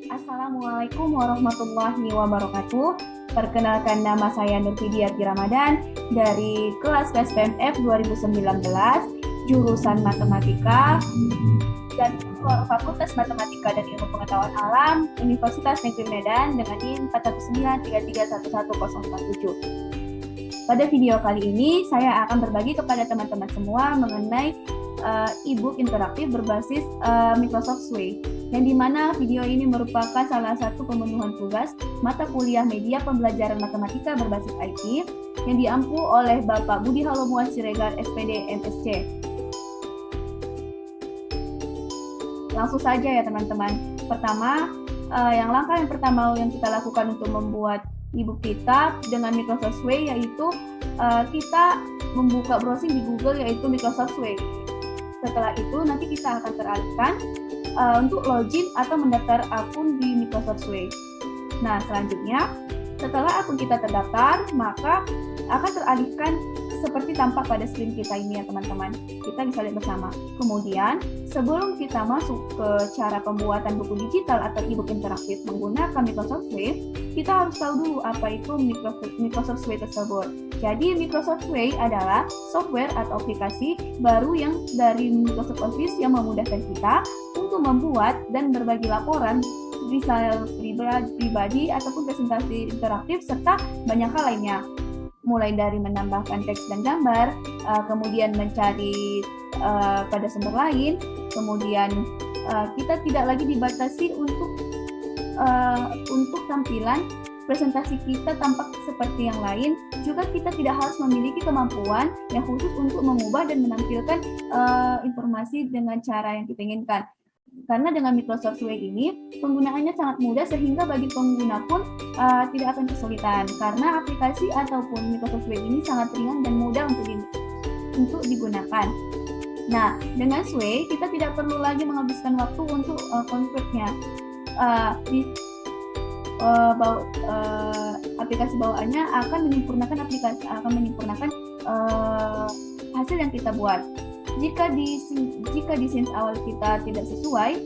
Assalamualaikum warahmatullahi wabarakatuh. Perkenalkan, nama saya Nurfidiati Ramadan dari kelas PSPMF 2019, jurusan Matematika dan Fakultas Matematika dan Ilmu Pengetahuan Alam, Universitas Negeri Medan dengan NIM 419331147. Pada video kali ini, saya akan berbagi kepada teman-teman semua mengenai e-book interaktif berbasis Microsoft Sway, yang dimana video ini merupakan salah satu pemenuhan tugas mata kuliah media pembelajaran matematika berbasis IT yang diampu oleh Bapak Budi Halomuan Siregar, SPD, MSc. Langsung saja ya teman-teman. Pertama, langkah yang pertama yang kita lakukan untuk membuat e-book kita dengan Microsoft Sway yaitu kita membuka browsing di Google yaitu Microsoft Sway. Setelah itu nanti kita akan teralihkan untuk login atau mendaftar akun di Microsoft Sway. Nah, selanjutnya setelah akun kita terdaftar, maka akan teralihkan seperti tampak pada screen kita ini ya teman-teman. Kita bisa lihat bersama. Kemudian, sebelum kita masuk ke cara pembuatan buku digital atau e-book interaktif menggunakan Microsoft Sway, kita harus tahu dulu apa itu Microsoft Sway tersebut. Jadi, Microsoft Sway adalah software atau aplikasi baru yang dari Microsoft Office yang memudahkan kita untuk membuat dan berbagi laporan, bisa pribadi ataupun presentasi interaktif serta banyak hal lainnya. Mulai dari menambahkan teks dan gambar, kemudian mencari pada sumber lain, kemudian kita tidak lagi dibatasi untuk tampilan presentasi kita tampak seperti yang lain. Juga kita tidak harus memiliki kemampuan yang khusus untuk mengubah dan menampilkan informasi dengan cara yang kita inginkan. Karena dengan Microsoft Sway ini penggunaannya sangat mudah sehingga bagi pengguna pun tidak akan kesulitan karena aplikasi ataupun Microsoft Sway ini sangat ringan dan mudah untuk digunakan. Nah, dengan Sway kita tidak perlu lagi menghabiskan waktu untuk konvertnya. Aplikasi bawaannya akan menyempurnakan hasil yang kita buat. Jika di scene awal kita tidak sesuai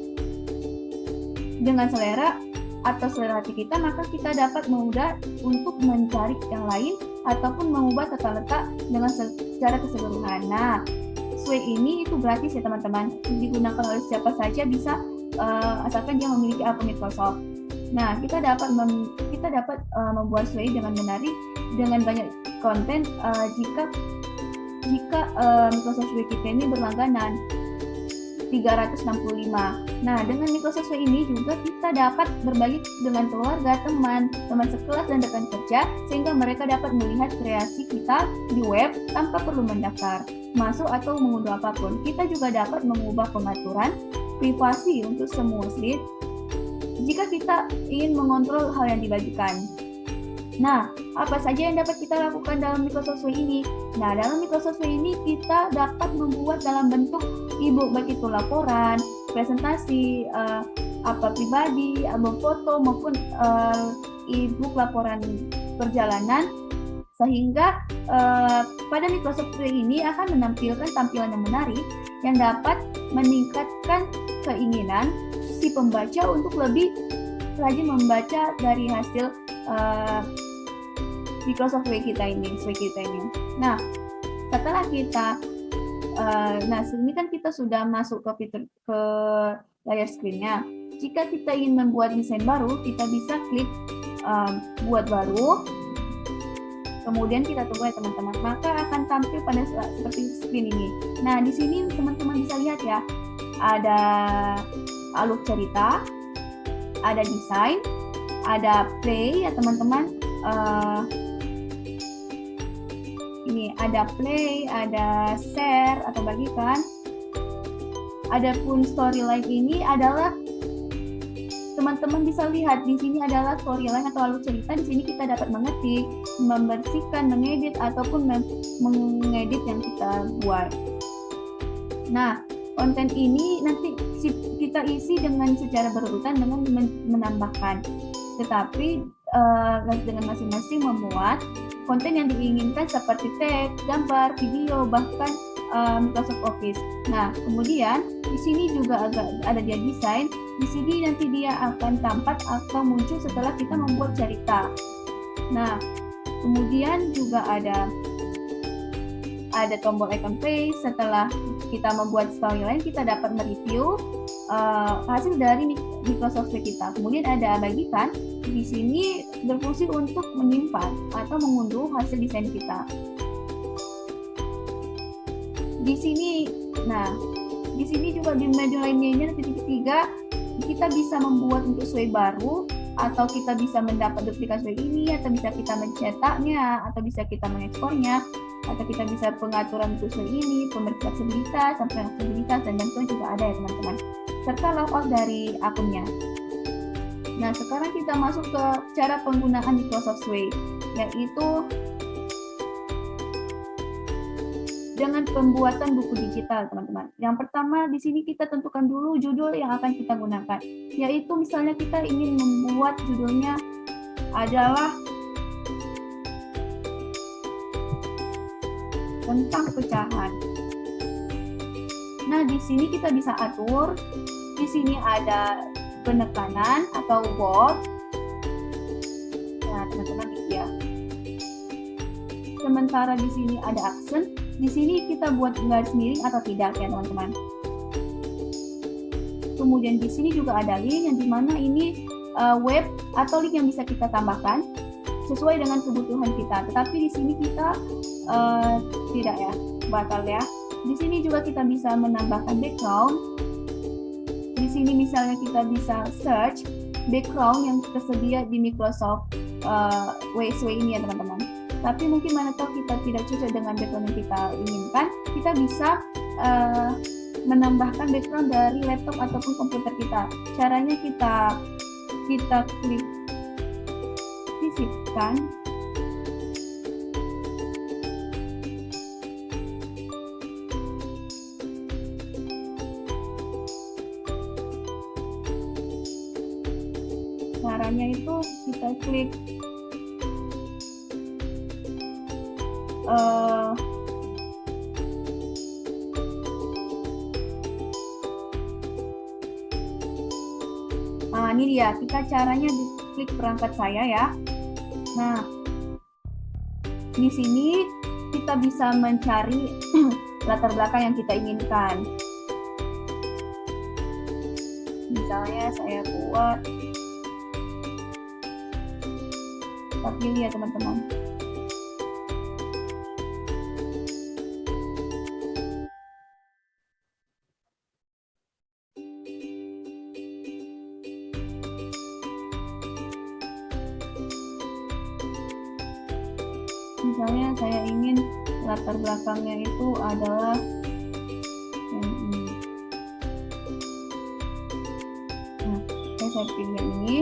dengan selera atau selera hati kita, maka kita dapat mudah untuk mencari yang lain ataupun mengubah tata letak dengan secara keseluruhan. Nah, Sway ini itu gratis ya teman-teman, digunakan oleh siapa saja bisa asalkan dia memiliki akun Microsoft. Nah, kita dapat membuat Sway dengan menarik dengan banyak konten jika Microsoft Sway kita ini berlangganan 365. Nah, dengan Microsoft Sway ini juga kita dapat berbagi dengan keluarga, teman sekelas dan rekan kerja sehingga mereka dapat melihat kreasi kita di web tanpa perlu mendaftar, masuk atau mengunduh apapun. Kita juga dapat mengubah pengaturan privasi untuk semua slide jika kita ingin mengontrol hal yang dibagikan. Nah, apa saja yang dapat kita lakukan dalam Microsoft Sway ini? Nah, dalam Microsoft Sway ini kita dapat membuat dalam bentuk e-book, baik itu laporan, presentasi, pribadi, album foto, maupun e-book laporan perjalanan, sehingga pada Microsoft Sway ini akan menampilkan tampilan yang menarik yang dapat meningkatkan keinginan si pembaca untuk lebih rajin membaca dari hasil Microsoft Sway kita ini. Nah, setelah kita, ini kan kita sudah masuk ke layar screen-nya. Jika kita ingin membuat desain baru, kita bisa klik buat baru. Kemudian kita tunggu ya teman-teman. Maka akan tampil pada seperti screen ini. Nah, di sini teman-teman bisa lihat ya, ada alur cerita, ada desain, ada play ya teman-teman. Ini ada play, ada share atau bagikan. Adapun storyline ini adalah teman-teman bisa lihat di sini adalah storyline atau alur cerita. Di sini kita dapat mengetik, membersihkan, mengedit ataupun mengedit yang kita buat. Nah, konten ini nanti kita isi dengan secara berurutan dengan menambahkan. Tetapi dengan masing-masing memuat konten yang diinginkan seperti teks, gambar, video, bahkan Microsoft Office. Nah, kemudian di sini juga ada dia desain. Di sini nanti dia akan tampak atau muncul setelah kita membuat cerita. Nah, kemudian juga ada tombol icon play. Setelah kita membuat storyline, kita dapat mereview hasil dari Microsoft Suite kita. Kemudian ada bagikan. Di sini berfungsi untuk menyimpan atau mengunduh hasil desain kita. Di sini juga di menu lainnya titik 3 kita bisa membuat untuk SWE baru, atau kita bisa mendapat duplikat SWE ini, atau bisa kita mencetaknya, atau bisa kita mengekspornya, atau kita bisa pengaturan untuk SWE ini, pemeriksaan aksesibilitas, sampai aksesibilitas, dan bantuan juga ada ya teman-teman, serta logout dari akunnya. Nah, sekarang kita masuk ke cara penggunaan Microsoft Suite, yaitu dengan pembuatan buku digital, teman-teman. Yang pertama, di sini kita tentukan dulu judul yang akan kita gunakan, yaitu misalnya kita ingin membuat judulnya adalah tentang pecahan. Nah, di sini kita bisa atur. Di sini ada penekanan atau bold. Nah, teman-teman ya. Sementara di sini ada accent. Di sini kita buat garis miring atau tidak ya teman-teman. Kemudian di sini juga ada link yang dimana ini web atau link yang bisa kita tambahkan sesuai dengan kebutuhan kita. Tetapi di sini kita tidak ya, batal ya. Di sini juga kita bisa menambahkan background. Di sini misalnya kita bisa search background yang tersedia di Microsoft WSW ini ya teman-teman. Tapi mungkin mana tahu kita tidak cocok dengan background yang kita inginkan, kita bisa menambahkan background dari laptop ataupun komputer kita. Caranya kita klik sisipkan. Caranya itu kita klik nah, ini dia, kita caranya diklik perangkat saya ya. Nah, di sini kita bisa mencari latar belakang yang kita inginkan. Misalnya saya buat, kita pilih ya teman-teman. Misalnya saya ingin latar belakangnya itu adalah yang ini. Nah, saya pilih yang ini.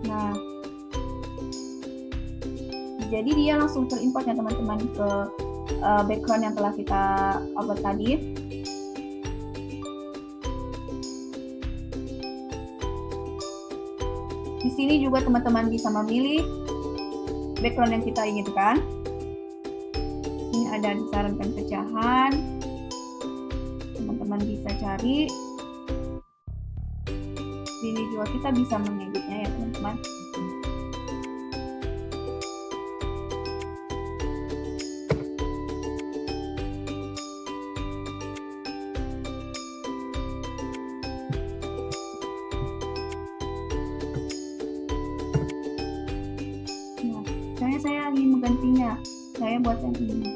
Nah, jadi dia langsung terimport ya teman-teman ke background yang telah kita upload tadi. Di sini juga teman-teman bisa memilih background yang kita inginkan. Ini ada disarankan pecahan. Teman-teman bisa cari. Sini juga kita bisa mengeditnya ya teman-teman. Saya ingin menggantinya, saya buat yang ini.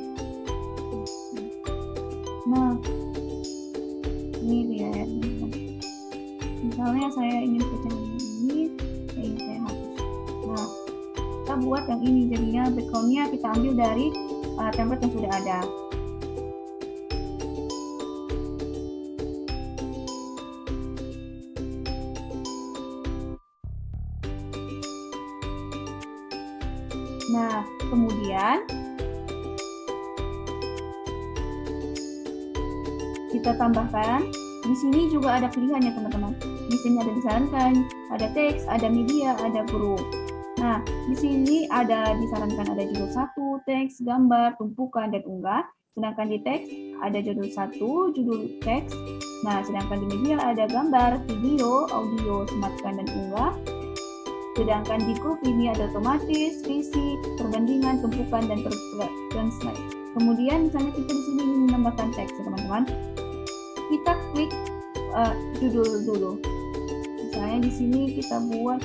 Nah, ini dia ya. Misalnya saya ingin pecahan ini, saya hapus. Nah, kita buat yang ini, jadinya backgroundnya kita ambil dari template yang sudah ada. Nah, kemudian kita tambahkan Di sini juga ada pilihan ya teman-teman. Di sini ada disarankan, ada teks, ada media, ada grup. Nah, di sini ada disarankan ada judul 1, teks, gambar, tumpukan, dan unggah. Sedangkan di teks ada judul 1, judul teks. Nah, sedangkan di media ada gambar, video, audio, sematkan, dan unggah. Sedangkan di grup ini ada otomatis, visi, perbandingan, tumpukan, dan slide. Kemudian misalnya kita di sini ingin menambahkan teks ya teman-teman. Kita klik judul dulu. Misalnya di sini kita buat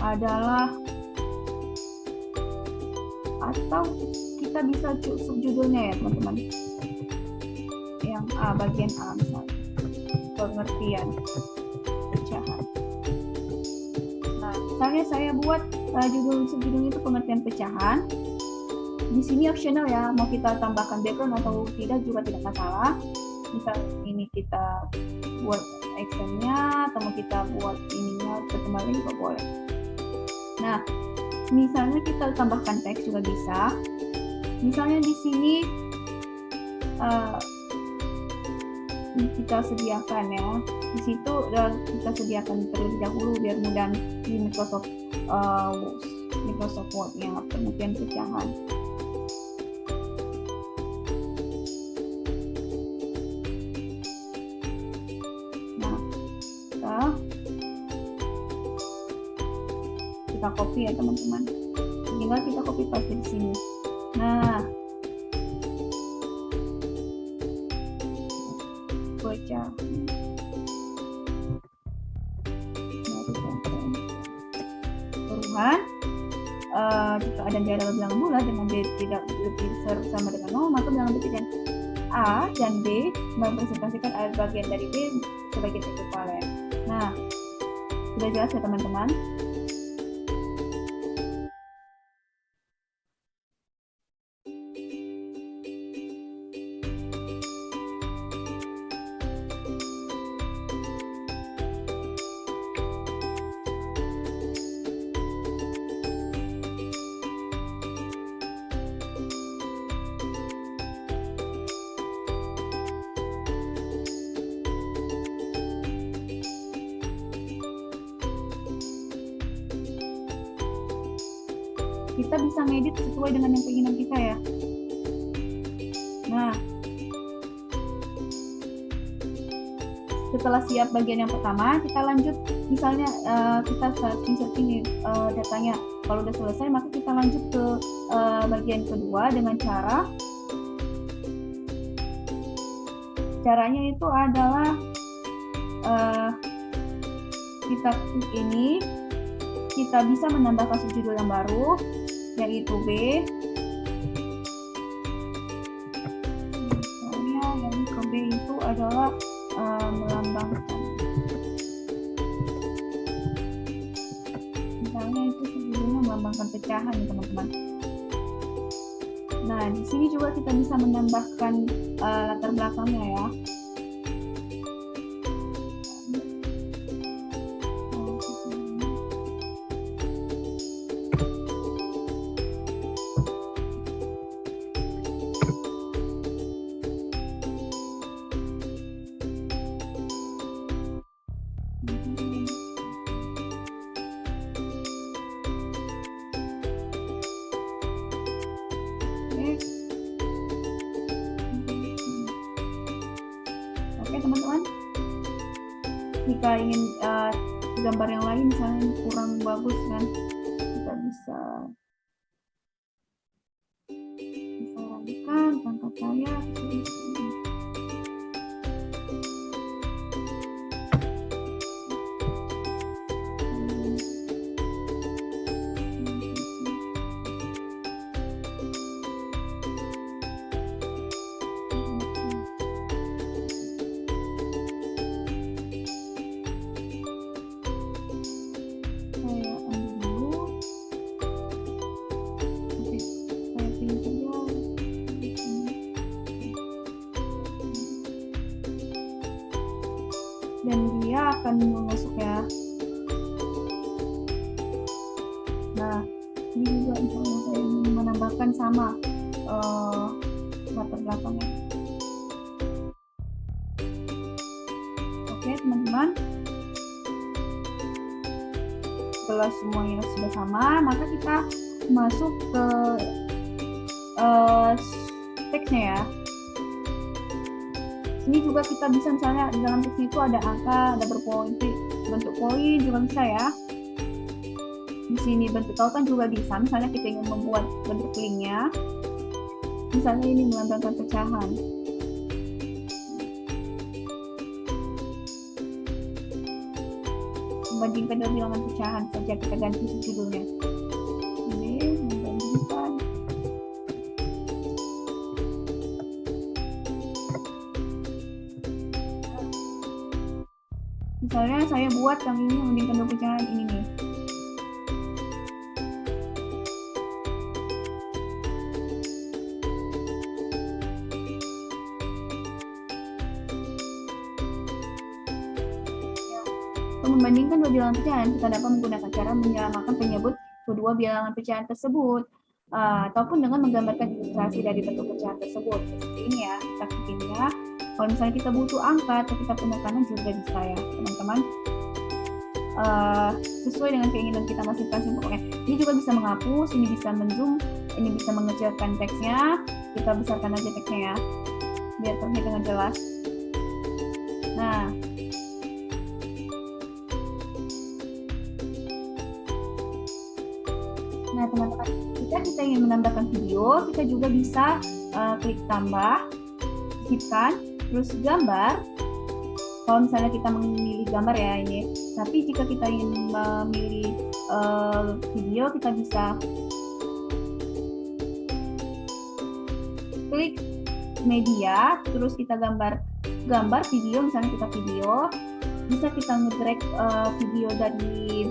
adalah, atau kita bisa subjudulnya ya teman-teman. Yang A, bagian A misalnya. Pengertian pecahan. Nah, misalnya saya buat subjudulnya itu pengertian pecahan. Di sini optional ya, mau kita tambahkan background atau tidak juga tidak masalah. Misal ini kita buat actionnya, atau mau kita buat ininya kembali juga boleh. Nah, misalnya kita tambahkan teks juga bisa. Misalnya di sini kita sediakan ya, di situ kita sediakan terlebih dahulu biar mudah di Microsoft Word-nya pengertian pecahan. Kita copy ya teman-teman, tinggal kita copy paste di sini. Nah, baca perubahan jika ada bilangan bilangan bulat dengan B tidak lebih besar sama dengan 0, maka bilangan B dan A dan B merepresentasikan bagian dari B sebagai ekuivalen. Nah, sudah jelas ya teman-teman? Kita bisa ngedit sesuai dengan yang keinginan kita ya. Nah, setelah siap bagian yang pertama, kita lanjut. Misalnya kita searching datanya. Kalau udah selesai, maka kita lanjut ke bagian kedua dengan caranya itu adalah kita klik ini, kita bisa menambahkan subjudul yang baru, yaitu B. Misalnya yang ke B itu adalah melambangkan. Misalnya itu subjudulnya melambangkan pecahan ya teman-teman. Nah, di sini juga kita bisa menambahkan latar belakangnya ya. Oke teman-teman, jika ingin gambar yang lain misalnya ini kurang bagus kan, kita bisa rapikan pangkat saya. Dan dia akan masuk ya. Nah, ini juga misalnya saya ingin menambahkan sama latar belakangnya. ya teman-teman. Setelah semuanya sudah sama, maka kita masuk ke teksnya ya. Ini juga kita bisa misalnya di dalam teksnya itu ada angka, ada bentuk poin juga bisa ya. Di sini bentuk tautan juga bisa. Misalnya kita ingin membuat bentuk linknya, misalnya ini melambangkan pecahan. Membandingkan dua bilangan pecahan saja, kita ganti judulnya. Ini membandingkan. Misalnya saya buat yang ini membandingkan dua pecahan ini nih. Membandingkan dua bilangan pecahan, kita dapat menggunakan cara menyamakan penyebut kedua bilangan pecahan tersebut, ataupun dengan menggambarkan ilustrasi dari bentuk pecahan tersebut. Seperti ini ya, kita bikinnya. Kalau misalnya kita butuh angka atau kita penekanan juga bisa ya, teman-teman. Sesuai dengan keinginan kita masing-masing pokoknya. Ini juga bisa menghapus, ini bisa menzoom, ini bisa mengecilkan teksnya. Kita besarkan aja teksnya ya, biar terlihat dengan jelas. Nah, teman-teman, jika kita ingin menambahkan video, kita juga bisa klik tambah, sisipkan, terus gambar. Kalau misalnya kita memilih gambar ya ini, tapi jika kita ingin memilih video, kita bisa klik media, terus kita gambar video, misalnya kita video, bisa kita nge-drag video dari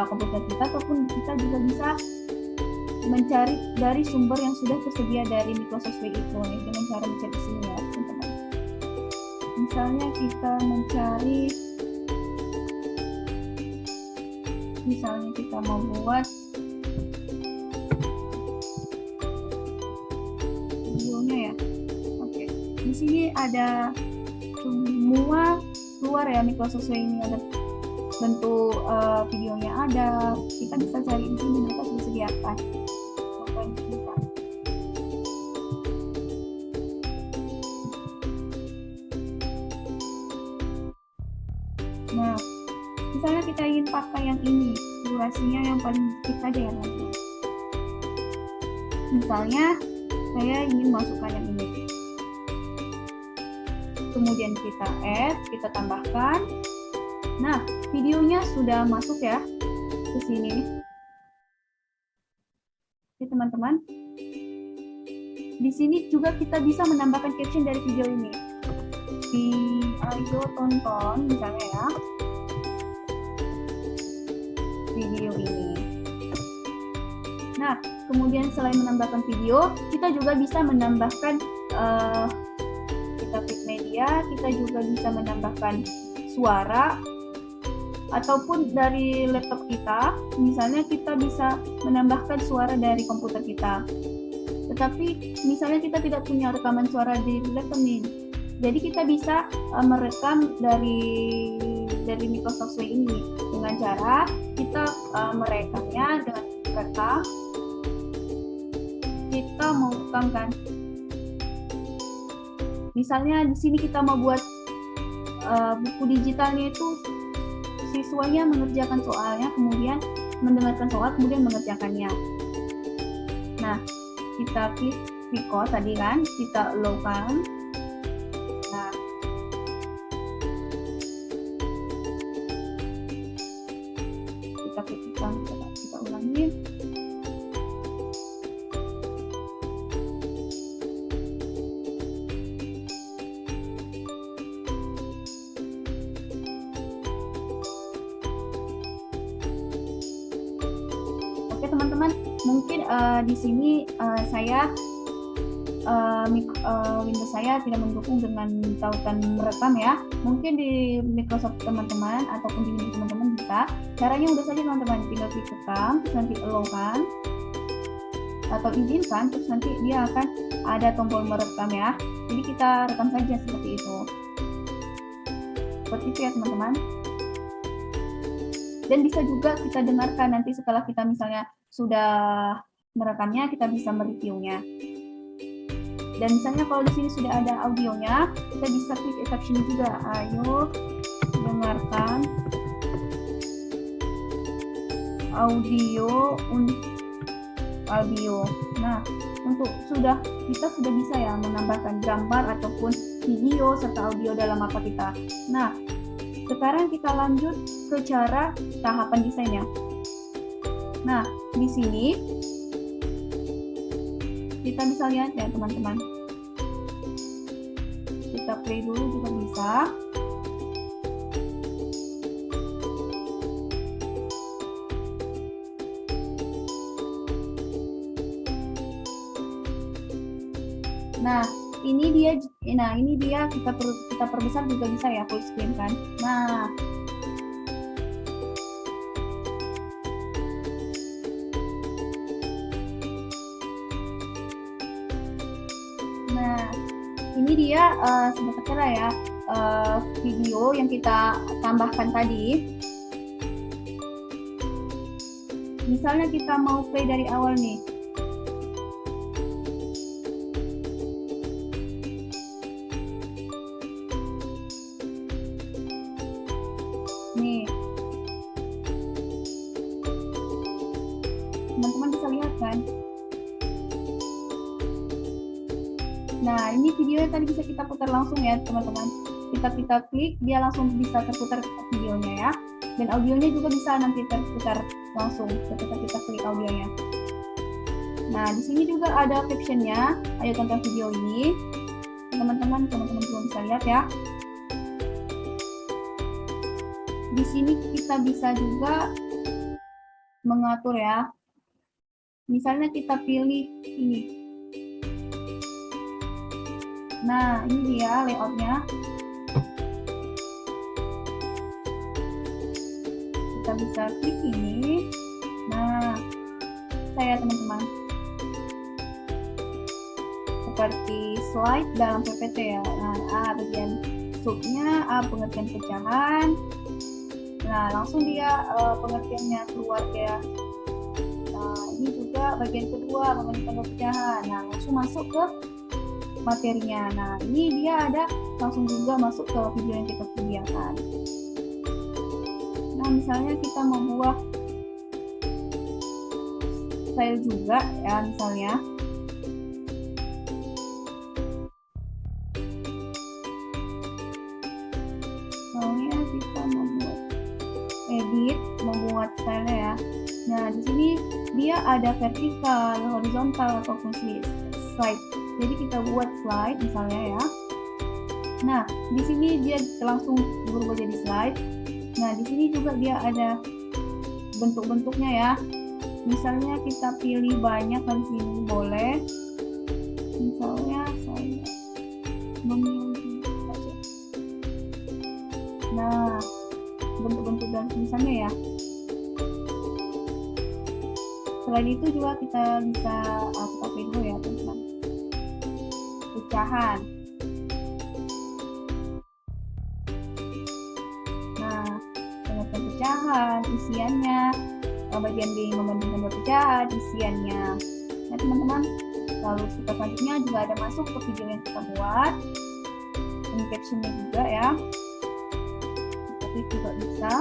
komputer kita, ataupun kita juga bisa mencari dari sumber yang sudah tersedia dari Microsoft Word itu dengan cara mencari di sini ya teman-teman. Misalnya kita mencari, misalnya kita mau buat videonya ya. Oke, di sini ada semua keluar ya Microsoft Word ini, ada bentuk videonya ada, kita bisa cari di sini, mereka sudah sediakan. Nah, misalnya kita ingin pakai yang ini, durasinya yang paling dikit aja ya teman-teman. Misalnya saya ingin masukkan yang ini, kemudian kita add, kita tambahkan. Nah, videonya sudah masuk ya ke sini. Oke teman-teman, di sini juga kita bisa menambahkan caption dari video ini. Ayo tonton misalnya ya video ini. Nah, kemudian selain menambahkan video, kita juga bisa menambahkan kita klik media, kita juga bisa menambahkan suara ataupun dari laptop kita. Misalnya kita bisa menambahkan suara dari komputer kita. Tetapi misalnya kita tidak punya rekaman suara di laptop nih. Jadi kita bisa merekam dari Microsoft Word ini dengan cara kita merekamnya dengan rekam. Kita mau rekamkan. Misalnya di sini kita mau buat buku digitalnya itu siswanya mengerjakan soalnya, kemudian mendengarkan soal, kemudian mengerjakannya. Nah, kita klik record tadi kan, kita allow-kan. Nah, kita klik kita ulangi. Oke teman-teman, mungkin di sini saya Windows saya tidak mendukung dengan tautan merekam ya. Mungkin di Microsoft teman-teman ataupun di Windows teman-teman bisa. Caranya mudah saja teman-teman, tinggal klik rekam, terus nanti allow-kan atau izinkan, terus nanti dia akan ada tombol merekam ya. Jadi kita rekam saja seperti itu. Seperti itu ya teman-teman. Dan bisa juga kita dengarkan nanti setelah kita misalnya sudah merekamnya, kita bisa mereviewnya. Dan misalnya kalau di sini sudah ada audionya, kita bisa klik effect sini juga. Ayo dengarkan audio. Nah, kita sudah bisa ya menambahkan gambar ataupun video serta audio dalam mapa kita. Nah, sekarang kita lanjut ke cara tahapan desainnya. Nah, di sini kita bisa lihat ya teman-teman. Kita play dulu juga bisa. Nah, ini dia kita perbesar juga bisa ya, full screen kan. Nah, ini dia sebetulnya ya video yang kita tambahkan tadi. Misalnya kita mau play dari awal nih. Teman-teman bisa lihat kan? Nah, ini video yang tadi bisa kita putar langsung ya teman-teman. Kita klik, dia langsung bisa terputar videonya ya. Dan audionya juga bisa nanti terputar langsung ketika kita klik audionya. Nah, di sini juga ada captionnya. Ayo tonton video ini. Teman-teman juga bisa lihat ya. Di sini kita bisa juga mengatur ya. Misalnya kita pilih ini. Nah, ini dia layoutnya. Kita bisa klik ini. Nah, saya teman-teman. Seperti slide dalam PPT ya. Nah, bagian subnya, pengertian pecahan. Nah, langsung dia pengertiannya keluar ya. Ini juga bagian kedua mengenai pecahan. Nah, langsung masuk ke materinya. Nah, ini dia ada langsung juga masuk ke video yang kita sediakan. Nah, misalnya kita membuat style juga ya, misalnya. Misalnya kita membuat style ya. Nah, di sini dia ada vertikal, horizontal ataupun slide. Jadi kita buat slide misalnya ya. Nah, di sini dia langsung berubah jadi slide. Nah, di sini juga dia ada bentuk-bentuknya ya. Misalnya kita pilih banyak dari sini boleh. Misalnya saya memilih saja. Nah, bentuk-bentuk dan tulisannya ya. Selain itu juga kita bisa kita pilih ya teman-teman. Pecahan. Nah, pengertian pecahan, isiannya, bagian B membandingkan dua pecahan, isiannya. Nah teman-teman, lalu kita selanjutnya juga ada masuk ke video yang kita buat. Ini captionnya juga ya. Tapi juga bisa.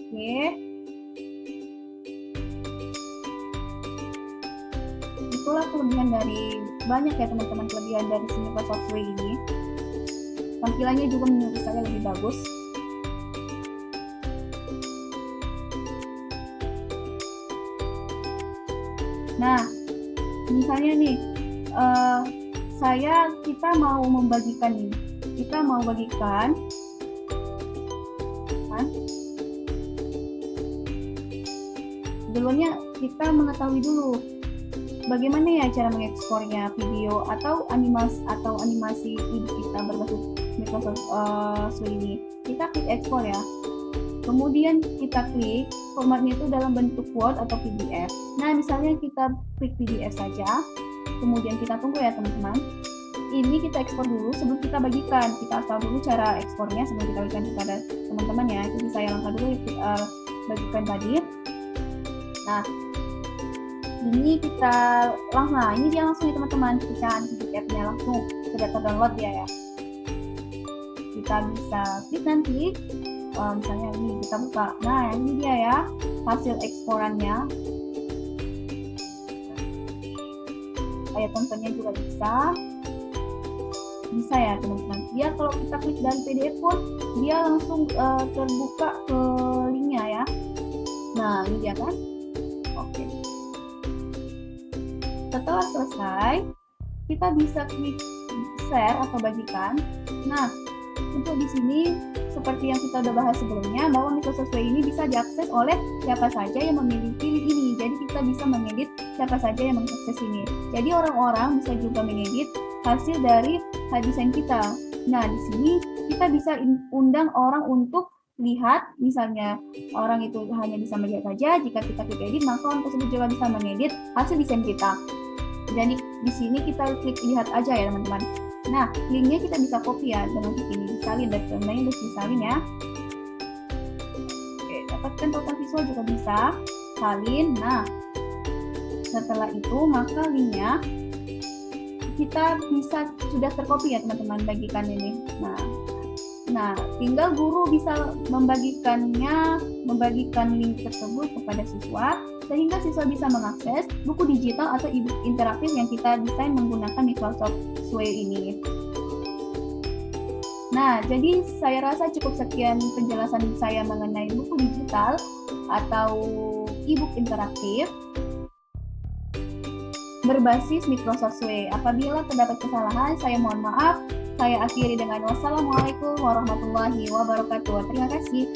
Oke. Itulah kelebihan dari banyak ya teman-teman, kelebihan dari Cineva Software ini. Tampilannya juga menurut saya lebih bagus. Nah, misalnya nih, kita mau membagikan nih, kita mau bagikan, kan? Sebelumnya kita mengetahui dulu bagaimana ya cara mengekspornya video atau animasi hidup kita berbasis Microsoft Suite ini. Kita klik ekspor ya. Kemudian kita klik formatnya itu dalam bentuk Word atau PDF. Nah, misalnya kita klik PDF saja. Kemudian kita tunggu ya teman-teman. ini kita ekspor dulu sebelum kita bagikan. Kita tahu dulu cara ekspornya sebelum kita bagikan kepada teman-teman ya. Jadi saya langkah dulu bagikan tadi. Nah, ini kita langsung, nah ini dia langsung ya teman-teman, pecahan PDF-nya langsung sudah terdownload ya. Kita bisa klik nanti, misalnya ini kita buka. Nah, ini dia ya hasil eksporannya. Kayak tontonnya juga bisa ya teman-teman. Dia kalau kita klik dari PDF pun dia langsung terbuka ke linknya ya. Nah ini dia kan. Oke. Setelah selesai kita bisa klik share atau bagikan. Nah untuk di sini seperti yang kita udah bahas sebelumnya, bahwa Microsoft Way ini bisa diakses oleh siapa saja yang memiliki link ini. Jadi kita bisa mengedit siapa saja yang mengakses ini. Jadi orang-orang bisa juga mengedit hasil dari desain kita. Nah di sini kita bisa undang orang untuk lihat, misalnya orang itu hanya bisa melihat saja. Jika kita klik edit, maka orang tersebut juga bisa mengedit hasil desain kita. Jadi di sini kita klik lihat aja ya teman-teman. Nah, linknya kita bisa copy ya dengan klik ini, disalin dari temennya, terus disalin ya. Oke, dapatkan total visual juga bisa, salin. Nah, setelah itu maka linknya kita bisa sudah tercopy ya teman-teman, bagikan ini. Nah, tinggal guru bisa membagikan link tersebut kepada siswa, sehingga siswa bisa mengakses buku digital atau e-book interaktif yang kita desain menggunakan Microsoft Sway ini. Nah, jadi saya rasa cukup sekian penjelasan saya mengenai buku digital atau e-book interaktif berbasis Microsoft Sway. Apabila terdapat kesalahan, saya mohon maaf. Saya akhiri dengan wassalamualaikum warahmatullahi wabarakatuh. Terima kasih.